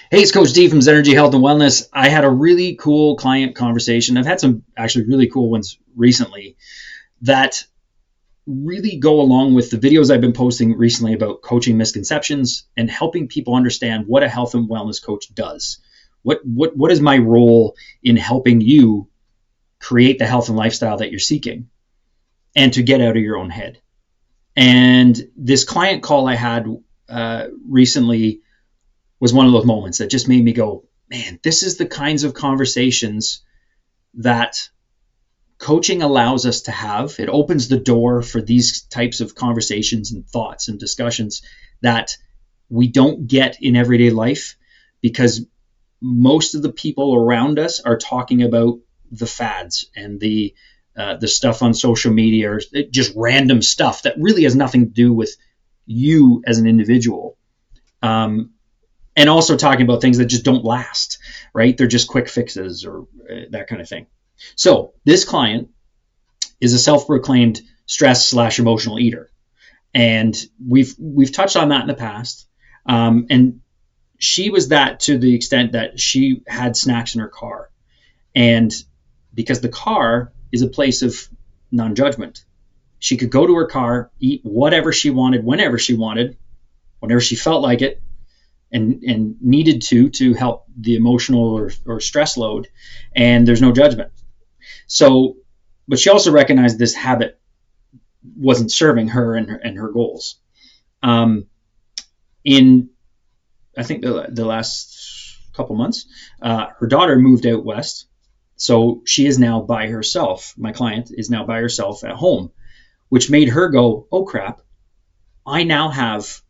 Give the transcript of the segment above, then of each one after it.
Hey, it's Coach D from Zenergy Health and Wellness. I had a really cool client conversation. I've had some actually really cool ones recently that really go along with the videos I've been posting recently about coaching misconceptions and helping people understand what a health and wellness coach does. What is my role in helping you create the health and lifestyle that you're seeking and to get out of your own head? And this client call I had recently was one of those moments that just made me go, man, this is the kinds of conversations that coaching allows us to have. It opens the door for these types of conversations and thoughts and discussions that we don't get in everyday life because most of the people around us are talking about the fads and the stuff on social media or just random stuff that really has nothing to do with you as an individual. And also talking about things that just don't last, right? They're just quick fixes or that kind of thing. So this client is a self-proclaimed stress/emotional eater, and we've touched on that in the past. And she was that to the extent that she had snacks in her car, and because the car is a place of non-judgment, she could go to her car, eat whatever she wanted, whenever she wanted, whenever she felt like it, and needed to help the emotional or stress load, and there's no judgment. So, but she also recognized this habit wasn't serving her and her goals. In I think the last couple months, her daughter moved out west, so she is now by herself. My client is now by herself at home, which made her go, "Oh crap! I now have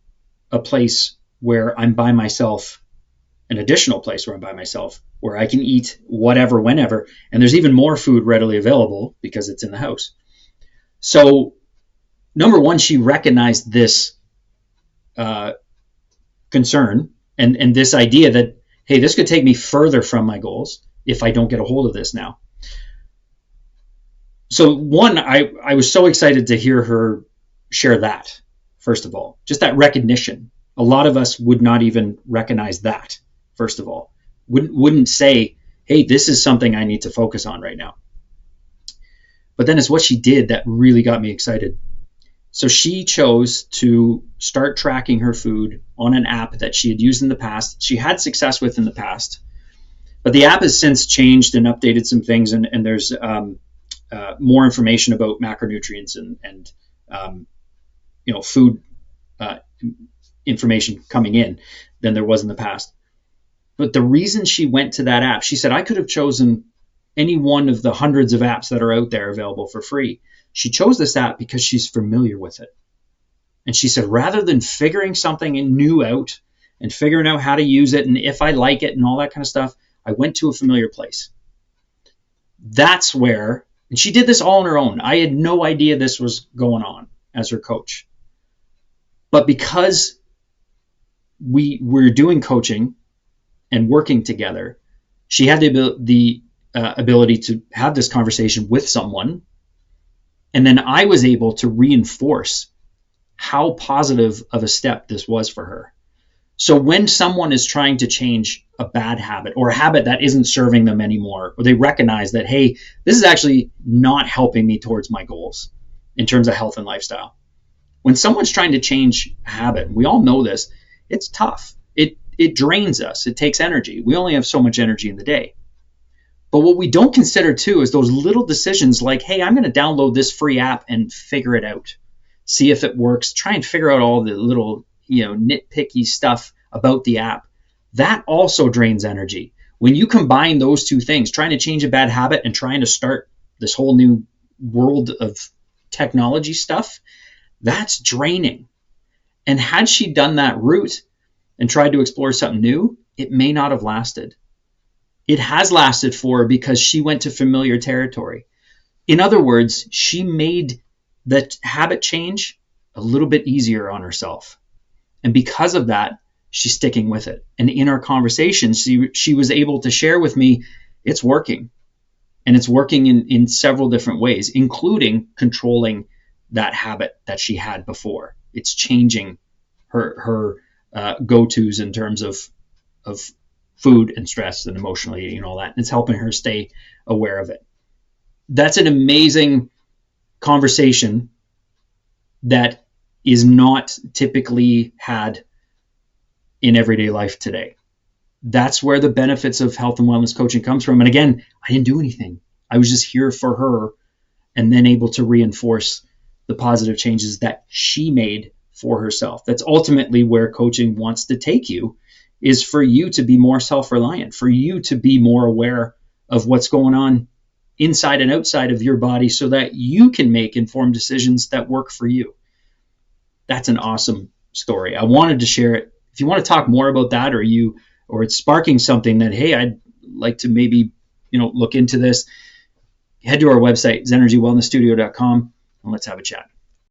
a place where I'm by myself, an additional place where I'm by myself, where I can eat whatever, whenever, and there's even more food readily available because it's in the house." So, number one, she recognized this concern and this idea that, hey, this could take me further from my goals if I don't get a hold of this now. So, one, I was so excited to hear her share that, first of all, just that recognition. A lot of us would not even recognize that, first of all. Wouldn't say, hey, this is something I need to focus on right now. But then it's what she did that really got me excited. So she chose to start tracking her food on an app that she had used in the past. She had success with in the past, but the app has since changed and updated some things, and there's more information about macronutrients and food information coming in than there was in the past. But the reason she went to that app, she said, I could have chosen any one of the hundreds of apps that are out there available for free. She chose this app because she's familiar with it. And she said, rather than figuring something new out and figuring out how to use it and if I like it and all that kind of stuff, I went to a familiar place. That's where, and she did this all on her own. I had no idea this was going on as her coach. But because we're doing coaching and working together, she had the ability to have this conversation with someone. And then I was able to reinforce how positive of a step this was for her. So when someone is trying to change a bad habit or a habit that isn't serving them anymore, or they recognize that, hey, this is actually not helping me towards my goals in terms of health and lifestyle. When someone's trying to change a habit, we all know this, it's tough. It drains us. It takes energy. We only have so much energy in the day. But what we don't consider too is those little decisions like, hey, I'm going to download this free app and figure it out. See if it works. Try and figure out all the little, nitpicky stuff about the app. That also drains energy. When you combine those two things, trying to change a bad habit and trying to start this whole new world of technology stuff, that's draining. And had she done that route and tried to explore something new, it may not have lasted. It has lasted for her because she went to familiar territory. In other words, she made the habit change a little bit easier on herself. And because of that, she's sticking with it. And in our conversation, she was able to share with me, it's working. And it's working in several different ways, including controlling that habit that she had before. It's changing her go-tos in terms of food and stress and emotional eating and all that. And it's helping her stay aware of it. That's an amazing conversation that is not typically had in everyday life today. That's where the benefits of health and wellness coaching comes from. And again, I didn't do anything. I was just here for her, and then able to reinforce the positive changes that she made for herself. That's ultimately where coaching wants to take you, is for you to be more self-reliant, for you to be more aware of what's going on inside and outside of your body so that you can make informed decisions that work for you. That's an awesome story. I wanted to share it. If you want to talk more about that, or it's sparking something that, hey, I'd like to maybe, look into this, head to our website, zenergywellnessstudio.com, and let's have a chat.